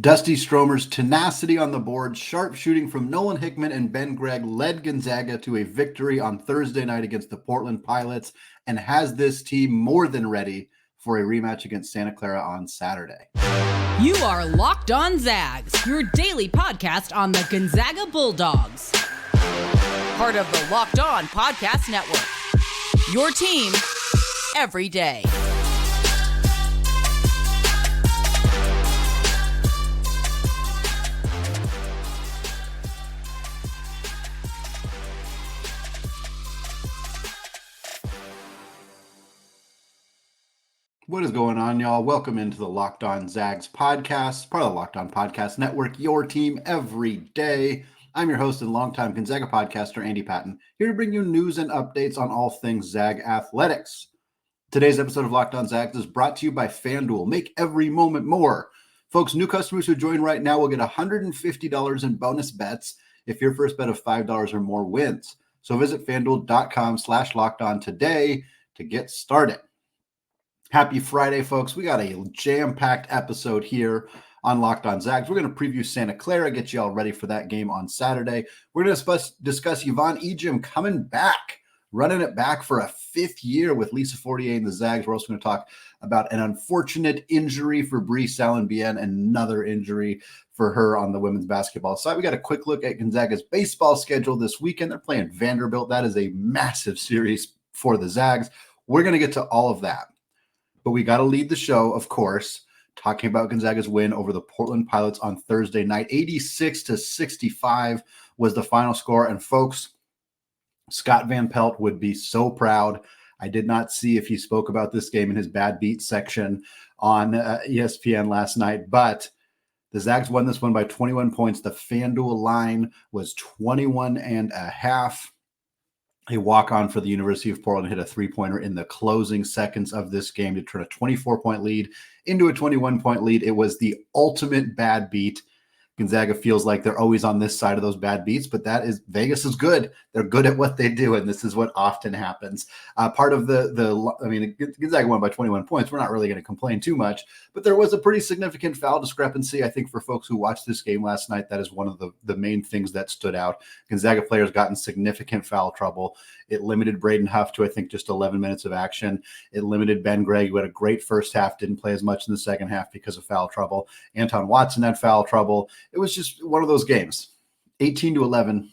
Dusty Stromer's tenacity on the board, sharp shooting from Nolan Hickman and Ben Gregg led Gonzaga to a victory on Thursday night against the Portland Pilots and has this team more than ready for a rematch against Santa Clara on Saturday. You are Locked On Zags, your daily podcast on the Gonzaga Bulldogs. Part of the Locked On Podcast Network. Your team every day. What is going on, y'all? Welcome into the Locked On Zags podcast, part of the Locked On Podcast Network, your team every day. I'm your host and longtime Gonzaga podcaster, Andy Patton, here to bring you news and updates on all things Zag athletics. Today's episode of Locked On Zags is brought to you by FanDuel. Make every moment more. Folks, new customers who join right now will get $150 in bonus bets if your first bet of $5 or more wins. So visit FanDuel.com/LockedOn today to get started. Happy Friday, folks. We got a jam-packed episode here on Locked On Zags. We're going to preview Santa Clara, get you all ready for that game on Saturday. We're going to discuss Yvonne Ejim coming back, running it back for a fifth year with Lisa Fortier and the Zags. We're also going to talk about an unfortunate injury for Bree Salenbien and another injury for her on the women's basketball side. We got a quick look at Gonzaga's baseball schedule this weekend. They're playing Vanderbilt. That is a massive series for the Zags. We're going to get to all of that. But we got to lead the show, of course, talking about Gonzaga's win over the Portland Pilots on Thursday night. 86-65 was the final score. And folks, Scott Van Pelt would be so proud. I did not see if he spoke about this game in his bad beat section on ESPN last night, but the Zags won this one by 21 points. The FanDuel line was 21.5. A walk-on for the University of Portland hit a three-pointer in the closing seconds of this game to turn a 24-point lead into a 21-point lead. It was the ultimate bad beat. Gonzaga feels like they're always on this side of those bad beats, but Vegas is good. They're good at what they do, and this is what often happens. Part of Gonzaga won by 21 points. We're not really going to complain too much, but there was a pretty significant foul discrepancy. I think for folks who watched this game last night, that is one of the main things that stood out. Gonzaga players got in significant foul trouble. It limited Braden Huff to, I think, just 11 minutes of action. It limited Ben Gregg, who had a great first half, didn't play as much in the second half because of foul trouble. Anton Watson had foul trouble. It was just one of those games. 18-11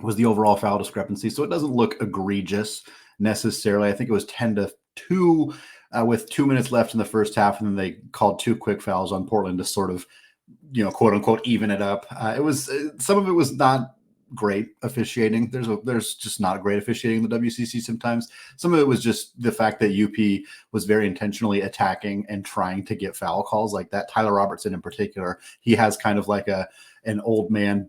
was the overall foul discrepancy, so it doesn't look egregious necessarily. I think it was 10-2 with 2 minutes left in the first half, and then they called two quick fouls on Portland to sort of, quote unquote, even it up. Some of it was not great officiating. There's just not great officiating in the WCC sometimes. Some of it was just the fact that UP was very intentionally attacking and trying to get foul calls like that. Tyler Robertson in particular, he has kind of like an old man,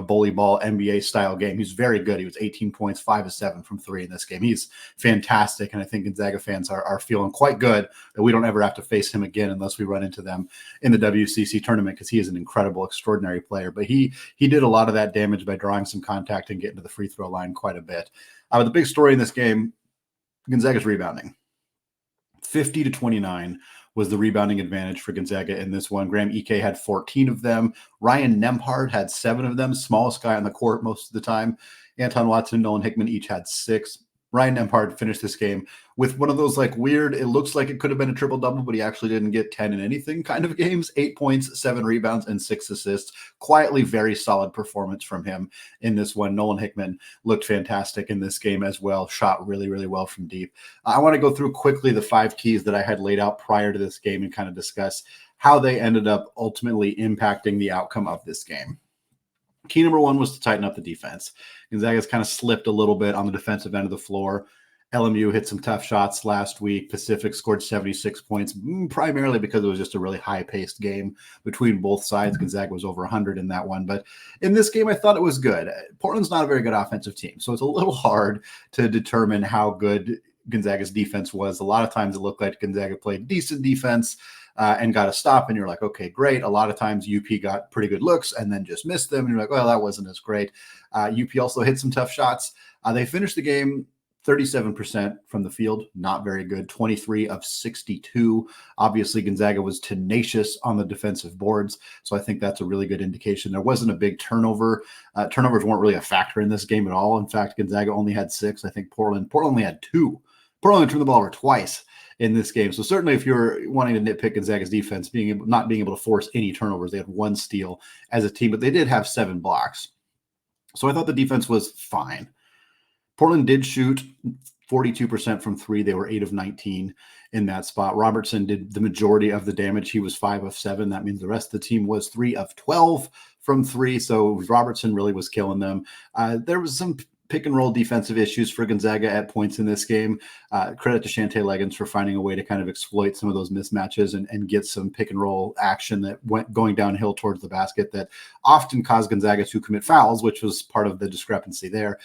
bully ball NBA style game. He's very good. He was 18 points, 5 of 7 from 3 in this game. He's fantastic. And I think Gonzaga fans are feeling quite good that we don't ever have to face him again unless we run into them in the WCC tournament, because he is an incredible, extraordinary player. But he did a lot of that damage by drawing some contact and getting to the free throw line quite a bit. The big story in this game, Gonzaga's rebounding. 50-29 was the rebounding advantage for Gonzaga in this one. Graham Ike had 14 of them. Ryan Nembhard had 7 of them, smallest guy on the court most of the time. Anton Watson and Nolan Hickman each had 6. Ryan Nembhard finished this game with one of those weird, it looks like it could have been a triple-double, but he actually didn't get 10 in anything kind of games. 8 points, 7 rebounds, and 6 assists. Quietly very solid performance from him in this one. Nolan Hickman looked fantastic in this game as well. Shot really, really well from deep. I want to go through quickly the 5 keys that I had laid out prior to this game and kind of discuss how they ended up ultimately impacting the outcome of this game. Key number 1 was to tighten up the defense. Gonzaga's kind of slipped a little bit on the defensive end of the floor. LMU hit some tough shots last week. Pacific scored 76 points, primarily because it was just a really high-paced game between both sides. Gonzaga was over 100 in that one. But in this game, I thought it was good. Portland's not a very good offensive team, so it's a little hard to determine how good Gonzaga's defense was. A lot of times it looked like Gonzaga played decent defense and got a stop, and you're like, okay, great. A lot of times UP got pretty good looks and then just missed them, and you're like, well, that wasn't as great. UP also hit some tough shots. They finished the game 37% from the field, not very good. 23 of 62. Obviously, Gonzaga was tenacious on the defensive boards, so I think that's a really good indication. There wasn't a big turnover. Turnovers weren't really a factor in this game at all. In fact, Gonzaga only had 6. I think Portland only had 2. Portland turned the ball over twice in this game. So certainly if you're wanting to nitpick Gonzaga's defense, not being able to force any turnovers, they had 1 steal as a team, but they did have 7 blocks. So I thought the defense was fine. Portland did shoot 42% from 3. They were 8 of 19 in that spot. Robertson did the majority of the damage. He was 5 of 7. That means the rest of the team was 3 of 12 from 3. So Robertson really was killing them. There was some pick and roll defensive issues for Gonzaga at points in this game. Credit to Shante Leggins for finding a way to kind of exploit some of those mismatches and get some pick and roll action that went going downhill towards the basket that often caused Gonzaga to commit fouls, which was part of the discrepancy there.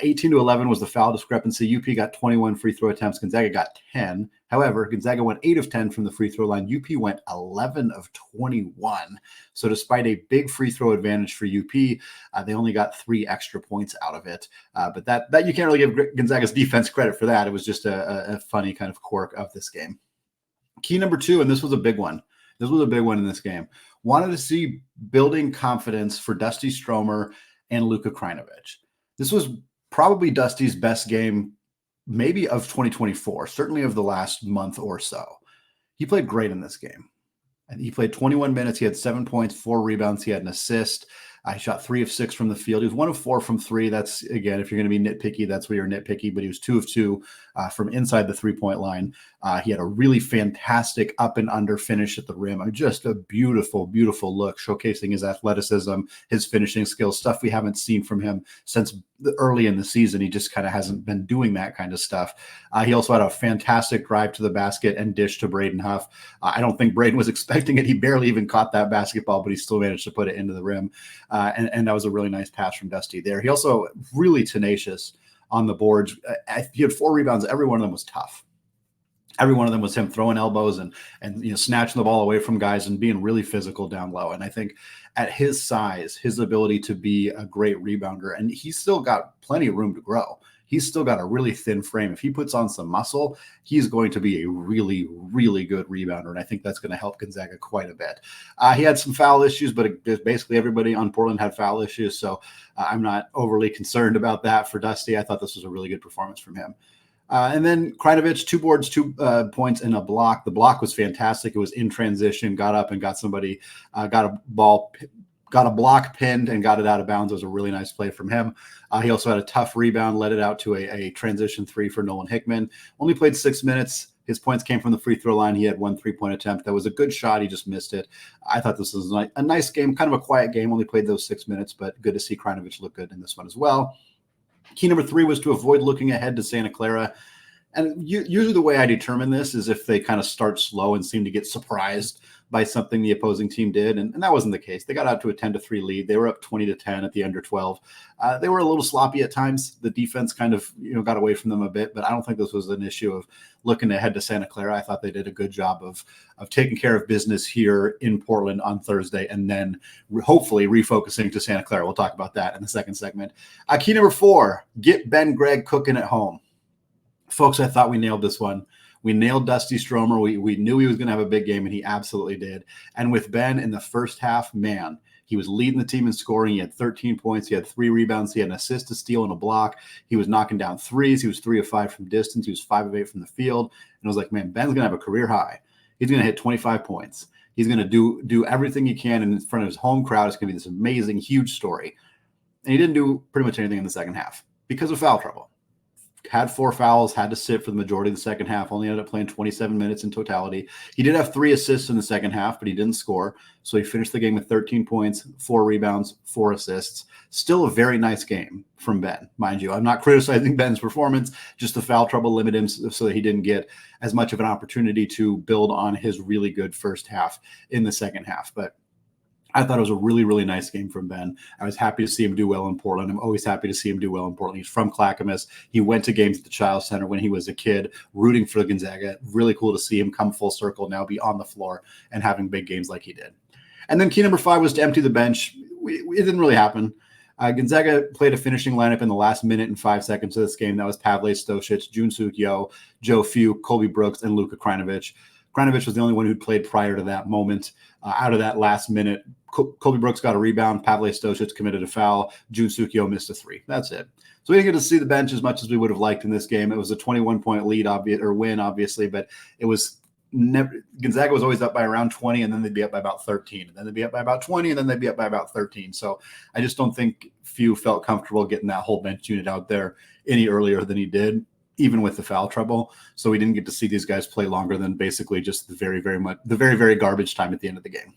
18 to 11 was the foul discrepancy. UP got 21 free throw attempts. Gonzaga got 10. However, Gonzaga went 8 of 10 from the free throw line. UP went 11 of 21. So despite a big free throw advantage for UP, they only got 3 extra points out of it. But that you can't really give Gonzaga's defense credit for that. It was just a funny kind of quirk of this game. Key number 2, and this was a big one. This was a big one in this game. Wanted to see building confidence for Dusty Stromer and Luka Krajinovic. This was probably Dusty's best game, maybe of 2024, certainly of the last month or so. He played great in this game. And he played 21 minutes. He had 7 points, 4 rebounds. He had an assist. He shot 3 of 6 from the field. He was 1 of 4 from 3. That's, again, if you're going to be nitpicky, that's where you're nitpicky. But he was 2 of 2 from inside the 3-point line. He had a really fantastic up and under finish at the rim. Just a beautiful, beautiful look, showcasing his athleticism, his finishing skills, stuff we haven't seen from him since early in the season. He just kind of hasn't been doing that kind of stuff. He also had a fantastic drive to the basket and dish to Braden Huff. I don't think Braden was expecting it. He barely even caught that basketball, but he still managed to put it into the rim. And that was a really nice pass from Dusty there. He also really tenacious on the boards. He had 4 rebounds. Every one of them was tough. Every one of them was him throwing elbows and snatching the ball away from guys and being really physical down low. And I think at his size, his ability to be a great rebounder, and he's still got plenty of room to grow. He's still got a really thin frame. If he puts on some muscle, he's going to be a really, really good rebounder. And I think that's going to help Gonzaga quite a bit. He had some foul issues, but basically everybody on Portland had foul issues. So I'm not overly concerned about that for Dusty. I thought this was a really good performance from him. And then Krajinovic, 2 boards, 2 points, and a block. The block was fantastic. It was in transition, got up and got somebody, got a block pinned and got it out of bounds. It was a really nice play from him. He also had a tough rebound, led it out to a transition 3 for Nolan Hickman. Only played 6 minutes. His points came from the free throw line. He had 1 3-point attempt. That was a good shot. He just missed it. I thought this was a nice game, kind of a quiet game. Only played those 6 minutes, but good to see Krajinovic look good in this one as well. Key number 3 was to avoid looking ahead to Santa Clara. And usually the way I determine this is if they kind of start slow and seem to get surprised by something the opposing team did. And that wasn't the case. They got out to a 10-3 lead. They were up 20-10 at the under 12. They were a little sloppy at times. The defense kind of got away from them a bit, but I don't think this was an issue of looking ahead to Santa Clara. I thought they did a good job of taking care of business here in Portland on Thursday and then hopefully refocusing to Santa Clara. We'll talk about that in the second segment. Key number 4, get Ben Gregg cooking at home. Folks, I thought we nailed this one. We nailed Dusty Stromer. We knew he was going to have a big game, and he absolutely did. And with Ben in the first half, man, he was leading the team in scoring. He had 13 points. He had 3 rebounds. He had an assist, a steal, and a block. He was knocking down threes. He was 3 of 5 from distance. He was 5 of 8 from the field. And I was like, man, Ben's going to have a career high. He's going to hit 25 points. He's going to do everything he can in front of his home crowd. It's going to be this amazing, huge story. And he didn't do pretty much anything in the second half because of foul trouble. Had 4 fouls, had to sit for the majority of the second half, only ended up playing 27 minutes in totality. He did have 3 assists in the second half, but he didn't score. So he finished the game with 13 points, 4 rebounds, 4 assists. Still a very nice game from Ben, mind you. I'm not criticizing Ben's performance, just the foul trouble limited him so that he didn't get as much of an opportunity to build on his really good first half in the second half. But I thought it was a really, really nice game from Ben. I was happy to see him do well in Portland. I'm always happy to see him do well in Portland. He's from Clackamas. He went to games at the Chiles Center when he was a kid, rooting for Gonzaga. Really cool to see him come full circle now, be on the floor and having big games like he did. And then key number 5 was to empty the bench. It didn't really happen. Gonzaga played a finishing lineup in the last minute and 5 seconds of this game. That was Pavle Stosic, Jun-Suk Yo, Joe Few, Colby Brooks, and Luka Krajinovic. Krajinovic was the only one who'd played prior to that moment. Out of that last minute, Colby Brooks got a rebound. Pavle Stosic committed a foul. Jun-Suk Yo missed a three. That's it. So we didn't get to see the bench as much as we would have liked in this game. It was a 21-point lead, win, obviously, but it was never. Gonzaga was always up by around 20, and then they'd be up by about 13, and then they'd be up by about 20, and then they'd be up by about 13. So I just don't think Few felt comfortable getting that whole bench unit out there any earlier than he did, even with the foul trouble. So we didn't get to see these guys play longer than basically just the very, very garbage time at the end of the game.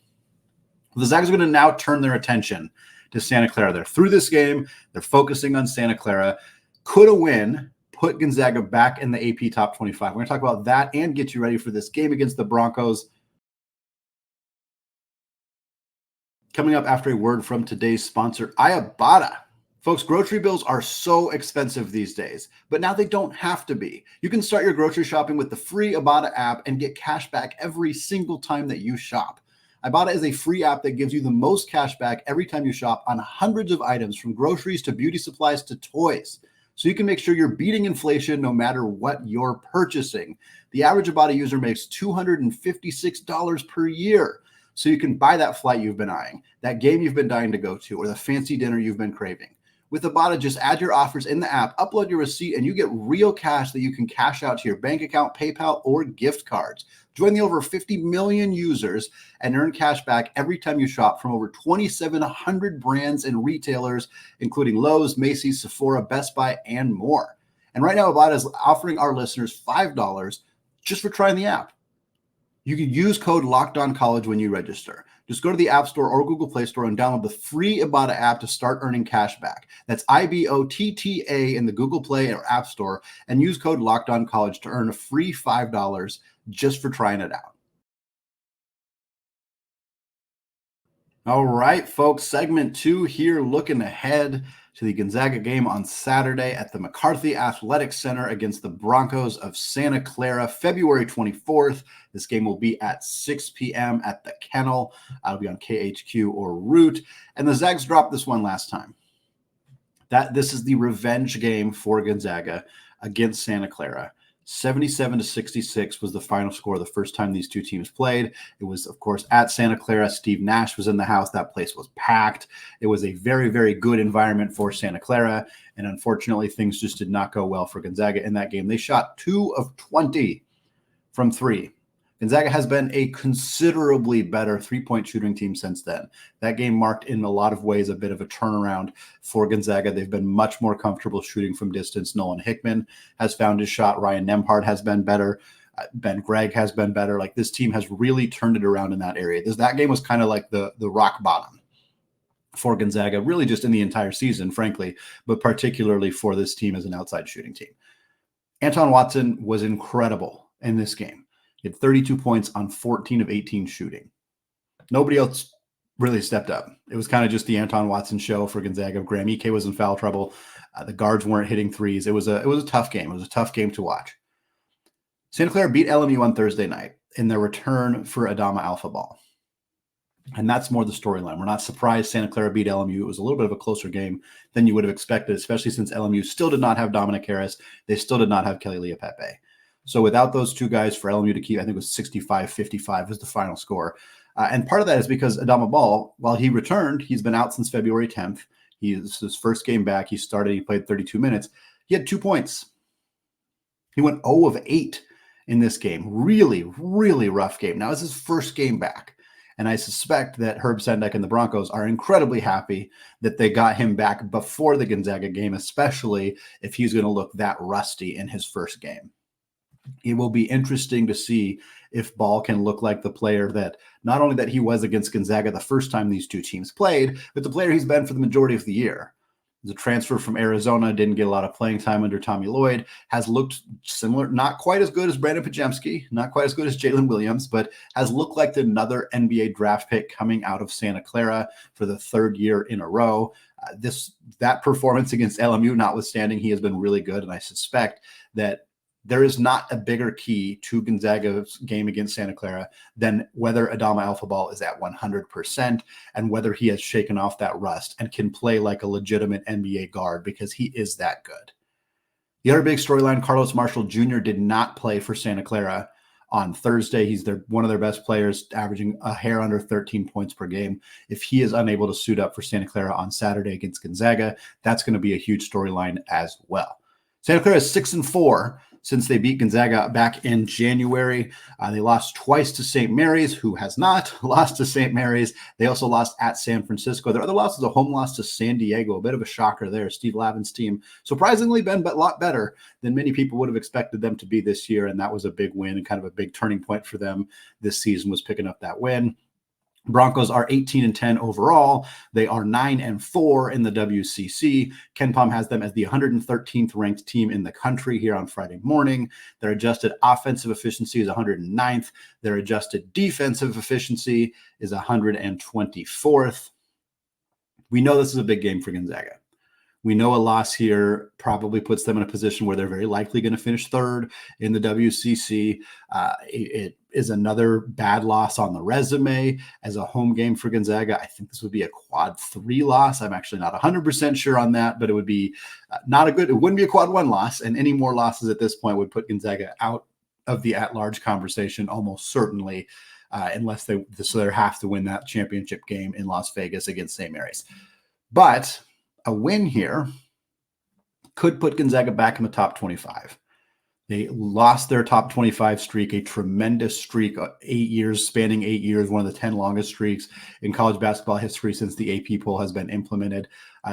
The Zags are going to now turn their attention to Santa Clara. They're through this game. They're focusing on Santa Clara. Could a win put Gonzaga back in the AP top 25? We're going to talk about that and get you ready for this game against the Broncos. Coming up after a word from today's sponsor, Ibotta. Folks, grocery bills are so expensive these days, but now they don't have to be. You can start your grocery shopping with the free Ibotta app and get cash back every single time that you shop. Ibotta is a free app that gives you the most cash back every time you shop on hundreds of items, from groceries to beauty supplies to toys. So you can make sure you're beating inflation no matter what you're purchasing. The average Ibotta user makes $256 per year. So you can buy that flight you've been eyeing, that game you've been dying to go to, or the fancy dinner you've been craving. With Ibotta, just add your offers in the app, upload your receipt, and you get real cash that you can cash out to your bank account, PayPal, or gift cards. Join the over 50 million users and earn cash back every time you shop from over 2,700 brands and retailers, including Lowe's, Macy's, Sephora, Best Buy, and more. And right now, Ibotta is offering our listeners $5 just for trying the app. You can use code LOCKEDONCollege when you register. Just go to the App Store or Google Play Store and download the free Ibotta app to start earning cash back. That's IBOTTA in the Google Play or App Store, and use code LOCKEDONCollege to earn a free $5 just for trying it out. All right, folks, segment 2 here, looking ahead to the Gonzaga game on Saturday at the McCarthy Athletic Center against the Broncos of Santa Clara, February 24th. This game will be at 6 p.m. at the Kennel. It'll be on KHQ or Root. And the Zags dropped this one last time. This is the revenge game for Gonzaga against Santa Clara. 77-66 was the final score the first time these two teams played. It was, of course, at Santa Clara. Steve Nash was in the house. That place was packed. It was a very, very good environment for Santa Clara. And unfortunately, things just did not go well for Gonzaga in that game. They shot 2 of 20 from 3. Gonzaga has been a considerably better three-point shooting team since then. That game marked in a lot of ways a bit of a turnaround for Gonzaga. They've been much more comfortable shooting from distance. Nolan Hickman has found his shot. Ryan Nembhard has been better. Ben Gregg has been better. Like, this team has really turned it around in that area. That game was kind of like the rock bottom for Gonzaga, really just in the entire season, frankly, but particularly for this team as an outside shooting team. Anton Watson was incredible in this game. He had 32 points on 14 of 18 shooting. Nobody else really stepped up. It was kind of just the Anton Watson show for Gonzaga. Graham Ike was in foul trouble. The guards weren't hitting threes. It was a tough game. It was a tough game to watch. Santa Clara beat LMU on Thursday night in their return for Adama Bal. And that's more the storyline. We're not surprised Santa Clara beat LMU. It was a little bit of a closer game than you would have expected, especially since LMU still did not have Dominic Harris. They still did not have Kelly Leapepe. So without those two guys, for LMU to keep, I think it was 65-55 was the final score. And part of that is because Adama Bal, while he returned, he's been out since February 10th. He's his first game back. He played 32 minutes. He had 2 points. He went 0 of 8 in this game. Really, really rough game. Now, it's his first game back. And I suspect that Herb Sendek and the Broncos are incredibly happy that they got him back before the Gonzaga game, especially if he's going to look that rusty in his first game. It will be interesting to see if Ball can look like the player that not only that he was against Gonzaga the first time these two teams played, but the player he's been for the majority of the year. The transfer from Arizona, didn't get a lot of playing time under Tommy Lloyd, has looked similar, not quite as good as Brandon Pajemski, not quite as good as Jalen Williams, but has looked like another NBA draft pick coming out of Santa Clara for the third year in a row. That performance against LMU notwithstanding, he has been really good, and I suspect that there is not a bigger key to Gonzaga's game against Santa Clara than whether Adama Bal is at 100% and whether he has shaken off that rust and can play like a legitimate NBA guard, because he is that good. The other big storyline, Carlos Marshall Jr. did not play for Santa Clara on Thursday. He's one of their best players, averaging a hair under 13 points per game. If he is unable to suit up for Santa Clara on Saturday against Gonzaga, that's going to be a huge storyline as well. Santa Clara is 6-4 since they beat Gonzaga back in January. They lost twice to St. Mary's, who has not lost to St. Mary's. They also lost at San Francisco. Their other loss is a home loss to San Diego, a bit of a shocker there. Steve Lavin's team surprisingly been a lot better than many people would have expected them to be this year, and that was a big win and kind of a big turning point for them this season, was picking up that win. Broncos are 18-10 overall. They are 9-4 in the WCC. KenPom has them as the 113th ranked team in the country here on Friday morning. Their adjusted offensive efficiency is 109th. Their adjusted defensive efficiency is 124th. We know this is a big game for Gonzaga. We know a loss here probably puts them in a position where they're very likely going to finish third in the WCC. It is another bad loss on the resume as a home game for Gonzaga. I think this would be a quad 3 loss. I'm actually not 100% sure on that, but it would be it wouldn't be a quad 1 loss, and any more losses at this point would put Gonzaga out of the at-large conversation almost certainly, unless they have to win that championship game in Las Vegas against St. Mary's. But a win here could put Gonzaga back in the top 25. They lost their top 25 streak, a tremendous streak, 8 years, spanning 8 years, one of the 10 longest streaks in college basketball history since the AP poll has been implemented.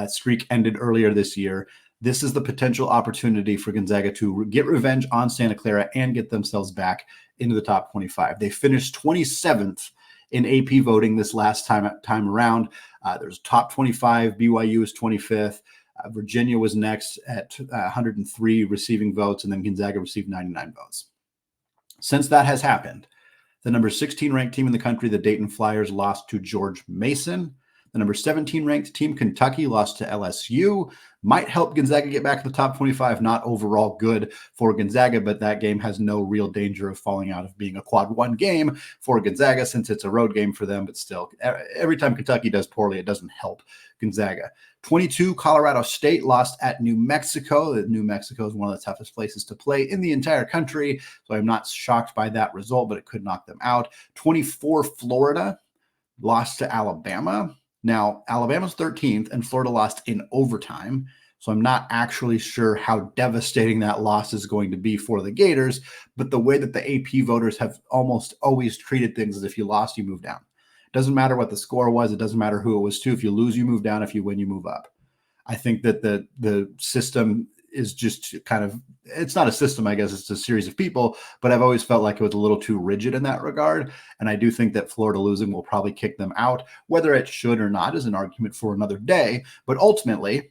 Streak ended earlier this year. This is the potential opportunity for Gonzaga to get revenge on Santa Clara and get themselves back into the top 25. They finished 27th in AP voting this last time around. There's top 25. BYU is 25th. Virginia was next at 103 receiving votes, and then Gonzaga received 99 votes. Since that has happened, the number 16 ranked team in the country, the Dayton Flyers, lost to George Mason. The number 17 ranked team, Kentucky, lost to LSU. Might help Gonzaga get back to the top 25. Not overall good for Gonzaga, but that game has no real danger of falling out of being a quad 1 game for Gonzaga since it's a road game for them. But still, every time Kentucky does poorly, it doesn't help Gonzaga. 22, Colorado State lost at New Mexico. New Mexico is one of the toughest places to play in the entire country, so I'm not shocked by that result, but it could knock them out. 24, Florida lost to Alabama. Now, Alabama's 13th, and Florida lost in overtime, so I'm not actually sure how devastating that loss is going to be for the Gators, but the way that the AP voters have almost always treated things is if you lost, you move down. It doesn't matter what the score was. It doesn't matter who it was to. If you lose, you move down. If you win, you move up. I think that the system is just kind of, it's not a system, I guess, it's a series of people, but I've always felt like it was a little too rigid in that regard. And I do think that Florida losing will probably kick them out. Whether it should or not is an argument for another day. But ultimately,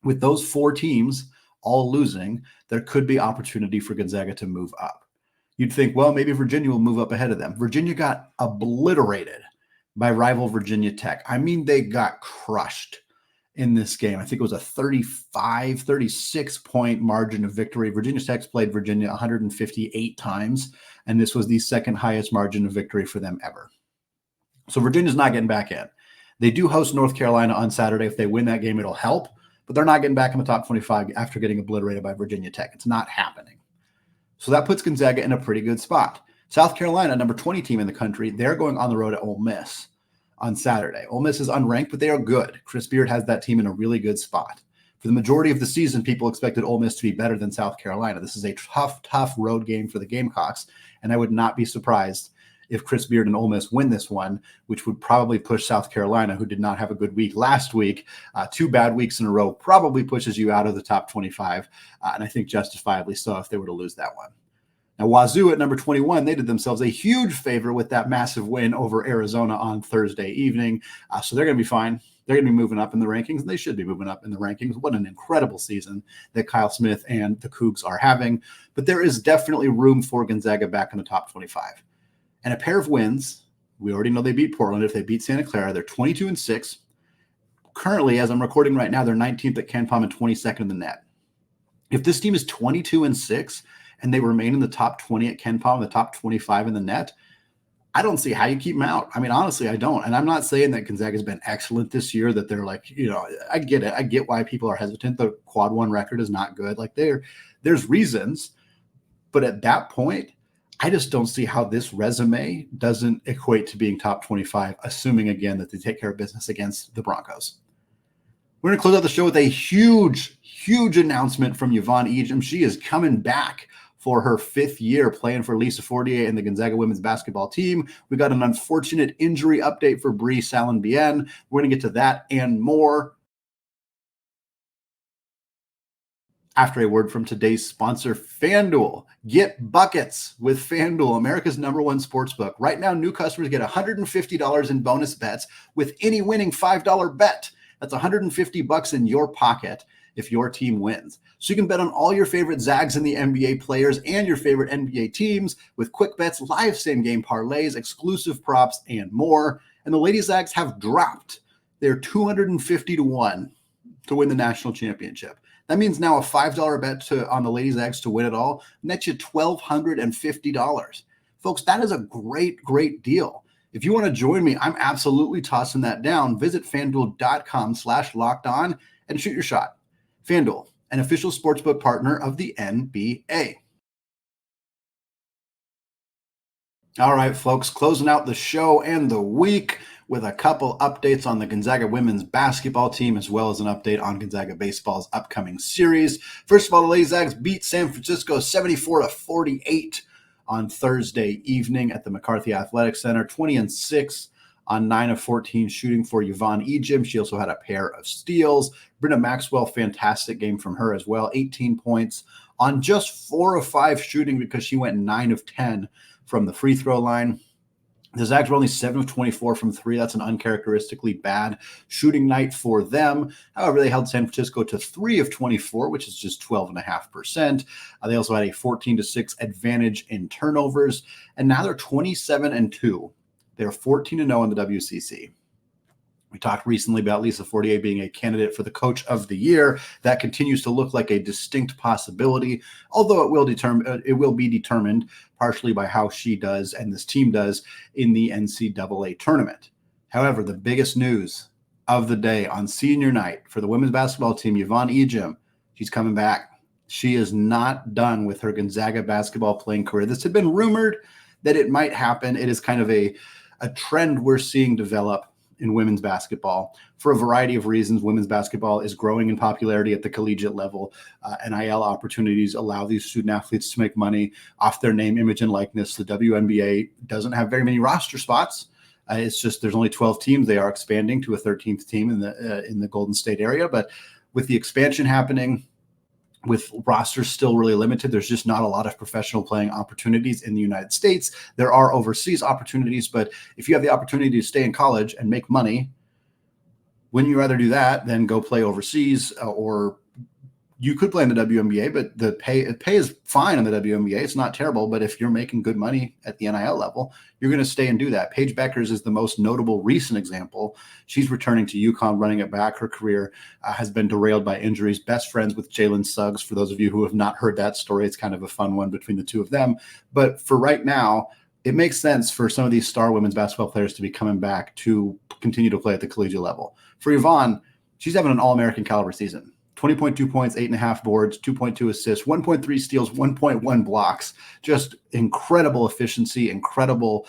with those 4 teams all losing, there could be opportunity for Gonzaga to move up. You'd think, well, maybe Virginia will move up ahead of them. Virginia got obliterated by rival Virginia Tech. I mean, they got crushed in this game. I think it was a 36 point margin of victory. Virginia Tech played Virginia 158 times, and this was the second highest margin of victory for them ever. So Virginia's not getting back in. They do host North Carolina on Saturday. If they win that game, it'll help, but they're not getting back in the top 25 after getting obliterated by Virginia Tech. It's not happening. So that puts Gonzaga in a pretty good spot. South Carolina, number 20 team in the country, they're going on the road at Ole Miss on Saturday. Ole Miss is unranked, but they are good. Chris Beard has that team in a really good spot. For the majority of the season, people expected Ole Miss to be better than South Carolina. This is a tough road game for the Gamecocks, and I would not be surprised if Chris Beard and Ole Miss win this one, which would probably push South Carolina, who did not have a good week last week, 2 bad weeks in a row, probably pushes you out of the top 25, and I think justifiably so if they were to lose that one. Now, Wazoo at number 21, they did themselves a huge favor with that massive win over Arizona on Thursday evening. So they're going to be fine. They're going to be moving up in the rankings, and they should be moving up in the rankings. What an incredible season that Kyle Smith and the Cougs are having. But there is definitely room for Gonzaga back in the top 25. And a pair of wins, we already know they beat Portland. If they beat Santa Clara, they're 22-6. Currently, as I'm recording right now, they're 19th at KenPom and 22nd in the net. If this team is 22-6, and they remain in the top 20 at Ken Palm, the top 25 in the net, I don't see how you keep them out. I mean, honestly, I don't. And I'm not saying that Gonzaga has been excellent this year, that they're like, I get it. I get why people are hesitant. The quad one record is not good. Like there's reasons. But at that point, I just don't see how this resume doesn't equate to being top 25, assuming, again, that they take care of business against the Broncos. We're going to close out the show with a huge, huge announcement from Yvonne Ejim. She is coming back for her 5th year playing for Lisa Fortier and the Gonzaga women's basketball team. We got an unfortunate injury update for Bree Salenbien. We're going to get to that and more after a word from today's sponsor, FanDuel. Get buckets with FanDuel, America's #1 sportsbook. Right now, new customers get $150 in bonus bets with any winning $5 bet. That's $150 in your pocket if your team wins. So you can bet on all your favorite Zags in the NBA players and your favorite NBA teams with quick bets, live same-game parlays, exclusive props, and more. And the Lady Zags have dropped their 250-1 to win the national championship. That means now a $5 bet on the Lady Zags to win it all nets you $1,250. Folks, that is a great, great deal. If you want to join me, I'm absolutely tossing that down. Visit FanDuel.com/lockedon and shoot your shot. FanDuel, an official sportsbook partner of the NBA. All right, folks, closing out the show and the week with a couple updates on the Gonzaga women's basketball team, as well as an update on Gonzaga baseball's upcoming series. First of all, the Lady Zags beat San Francisco 74-48 on Thursday evening at the McCarthy Athletic Center, 20-6 on 9 of 14 shooting for Yvonne Ejim. She also had a pair of steals. Brenda Maxwell, fantastic game from her as well, 18 points on just 4 of 5 shooting because she went 9 of 10 from the free throw line. The Zags were only 7 of 24 from 3. That's an uncharacteristically bad shooting night for them. However, they held San Francisco to 3 of 24, which is just 12.5%. They also had a 14-6 advantage in turnovers. And now they're 27-2. They're 14-0 in the WCC. We talked recently about Lisa Fortier being a candidate for the Coach of the Year. That continues to look like a distinct possibility, although it will be determined partially by how she does and this team does in the NCAA tournament. However, the biggest news of the day on senior night for the women's basketball team, Yvonne Ejim, she's coming back. She is not done with her Gonzaga basketball playing career. This had been rumored that it might happen. It is kind of a trend we're seeing develop in women's basketball for a variety of reasons. Women's basketball is growing in popularity at the collegiate level. NIL opportunities allow these student athletes to make money off their name, image, and likeness. The WNBA doesn't have very many roster spots. It's just there's only 12 teams. They are expanding to a 13th team in the Golden State area. But with the expansion happening, with rosters still really limited, there's just not a lot of professional playing opportunities in the United States. There are overseas opportunities, but if you have the opportunity to stay in college and make money, wouldn't you rather do that than go play overseas? Or you could play in the WNBA, but the pay is fine in the WNBA. It's not terrible, but if you're making good money at the NIL level, you're going to stay and do that. Paige Beckers is the most notable recent example. She's returning to UConn, running it back. Her career has been derailed by injuries. Best friends with Jalen Suggs. For those of you who have not heard that story, it's kind of a fun one between the two of them. But for right now, it makes sense for some of these star women's basketball players to be coming back to continue to play at the collegiate level. For Yvonne, she's having an All-American caliber season. 20.2 points, 8.5 boards, 2.2 assists, 1.3 steals, 1.1 blocks. Just incredible efficiency, incredible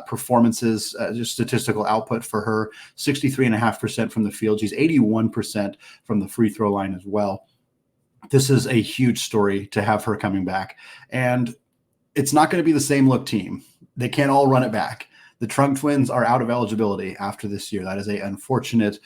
performances, just statistical output for her. 63.5% from the field. She's 81% from the free throw line as well. This is a huge story to have her coming back. And it's not going to be the same look team. They can't all run it back. The Trunk Twins are out of eligibility after this year. That is an unfortunate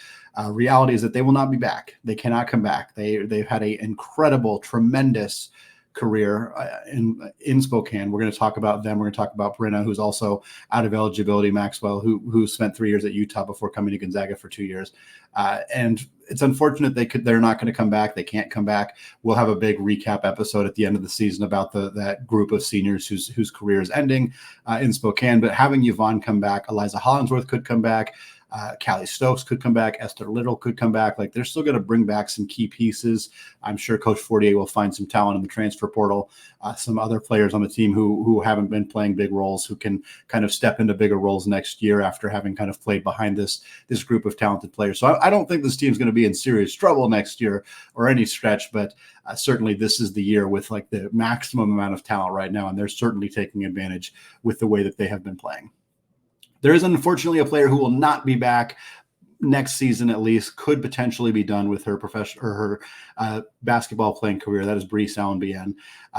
reality, is that they will not be back. They cannot come back. They've had an incredible, tremendous career in Spokane. We're going to talk about them. We're going to talk about Brenna, who's also out of eligibility, Maxwell, who spent 3 years at Utah before coming to Gonzaga for 2 years. And it's unfortunate they're not going to come back. They can't come back. We'll have a big recap episode at the end of the season about that group of seniors whose career is ending in Spokane. But having Yvonne come back, Eliza Hollingsworth could come back. Callie Stokes could come back. Esther Little could come back. Like, they're still going to bring back some key pieces. I'm sure Coach Fortier will find some talent in the transfer portal, some other players on the team who haven't been playing big roles, who can kind of step into bigger roles next year after having kind of played behind this group of talented players. So I don't think this team's going to be in serious trouble next year or any stretch, but certainly this is the year with like the maximum amount of talent right now, and they're certainly taking advantage with the way that they have been playing. There is unfortunately a player who will not be back next season, at least, could potentially be done with her basketball playing career. That is Bree Salenbien.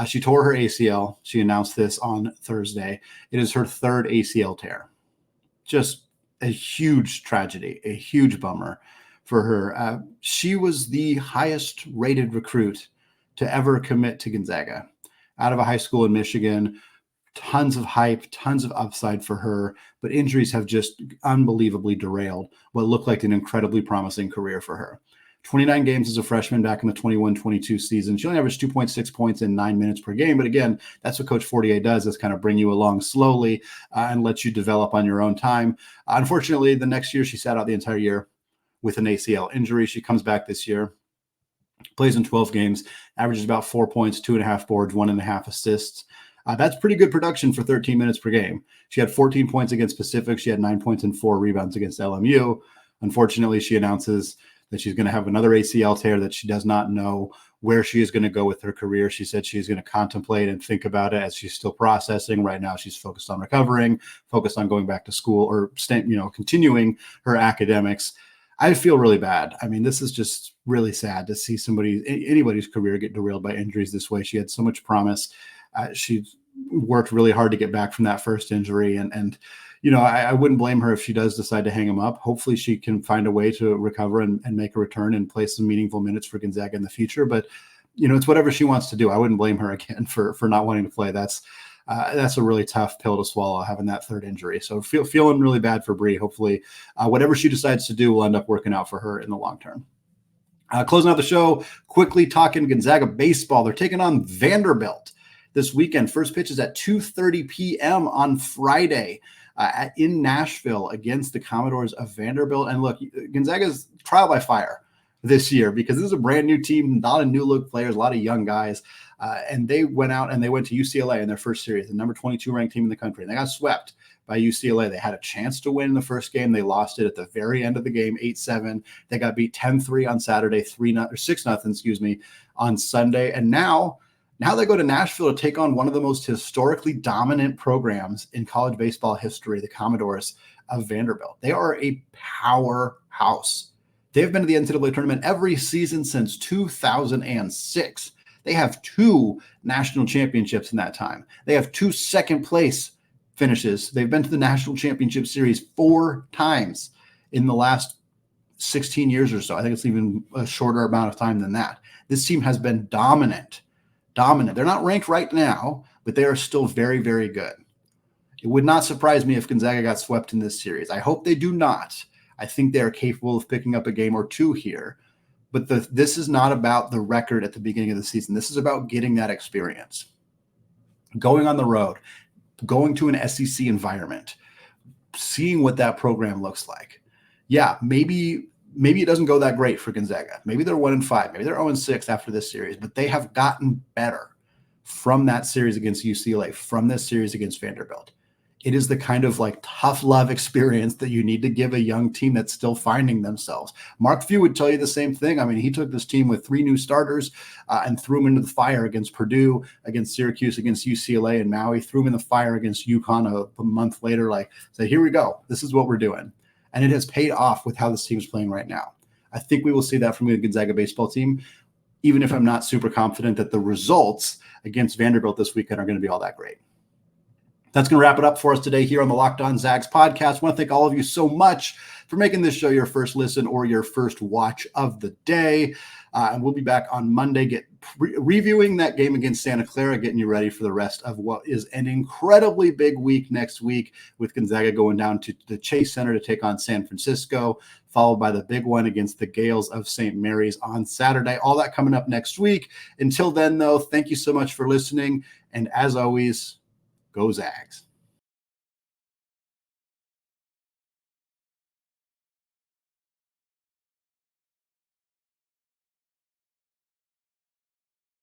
She tore her ACL. She announced this on Thursday. It is her third ACL tear. Just a huge tragedy, a huge bummer for her. She was the highest rated recruit to ever commit to Gonzaga out of a high school in Michigan. Tons of hype, tons of upside for her, but injuries have just unbelievably derailed what looked like an incredibly promising career for her. 29 games as a freshman back in the 21-22 season. She only averaged 2.6 points in 9 minutes per game. But again, that's what Coach Fortier does, is kind of bring you along slowly and let you develop on your own time. Unfortunately, the next year she sat out the entire year with an ACL injury. She comes back this year, plays in 12 games, averages about 4 points, 2.5 boards, 1.5 assists. That's pretty good production for 13 minutes per game. She had 14 points against Pacific. She had 9 points and 4 rebounds against LMU. Unfortunately, she announces that she's going to have another ACL tear, that she does not know where she is going to go with her career. She said she's going to contemplate and think about it as she's still processing. Right now, she's focused on recovering, focused on going back to school or continuing her academics. I feel really bad. I mean, this is just really sad to see anybody's career get derailed by injuries this way. She had so much promise. She worked really hard to get back from that first injury. And I wouldn't blame her if she does decide to hang him up. Hopefully she can find a way to recover and make a return and play some meaningful minutes for Gonzaga in the future. But, it's whatever she wants to do. I wouldn't blame her again for not wanting to play. That's a really tough pill to swallow, having that third injury. So feeling really bad for Bree. Hopefully whatever she decides to do will end up working out for her in the long term. Closing out the show, quickly talking Gonzaga baseball. They're taking on Vanderbilt this weekend. First pitch is at 2:30 p.m. on Friday in Nashville against the Commodores of Vanderbilt. And look, Gonzaga's trial by fire this year because this is a brand new team, a lot of new look players, a lot of young guys. And they went out and they went to UCLA in their first series, the number 22 ranked team in the country. And they got swept by UCLA. They had a chance to win in the first game. They lost it at the very end of the game, 8-7. They got beat 10-3 on Saturday, 6-0, on Sunday. And now they go to Nashville to take on one of the most historically dominant programs in college baseball history, the Commodores of Vanderbilt. They are a powerhouse. They've been to the NCAA tournament every season since 2006. They have 2 national championships in that time. They have 2 second-place finishes. They've been to the National Championship Series 4 times in the last 16 years or so. I think it's even a shorter amount of time than that. This team has been dominant. They're not ranked right now, but they are still very, very good. It would not surprise me if Gonzaga got swept in this series. I hope they do not. I think they are capable of picking up a game or 2 here. But this is not about the record at the beginning of the season. This is about getting that experience, going on the road, going to an SEC environment, seeing what that program looks like. Yeah, maybe it doesn't go that great for Gonzaga. Maybe they're 1-5. Maybe they're 0-6 after this series, but they have gotten better from that series against UCLA, from this series against Vanderbilt. It is the kind of like tough love experience that you need to give a young team that's still finding themselves. Mark Few would tell you the same thing. I mean, he took this team with 3 new starters and threw them into the fire against Purdue, against Syracuse, against UCLA and Maui, threw them in the fire against UConn a month later, say, here we go. This is what we're doing. And it has paid off with how this team is playing right now. I think we will see that from the Gonzaga baseball team, even if I'm not super confident that the results against Vanderbilt this weekend are going to be all that great. That's going to wrap it up for us today here on the Locked On Zags podcast. I want to thank all of you so much for making this show your first listen or your first watch of the day. And we'll be back on Monday, get reviewing that game against Santa Clara, getting you ready for the rest of what is an incredibly big week next week, with Gonzaga going down to the Chiles Center to take on San Francisco, followed by the big one against the Gales of St. Mary's on Saturday. All that coming up next week. Until then, though, thank you so much for listening. And as always, go Zags.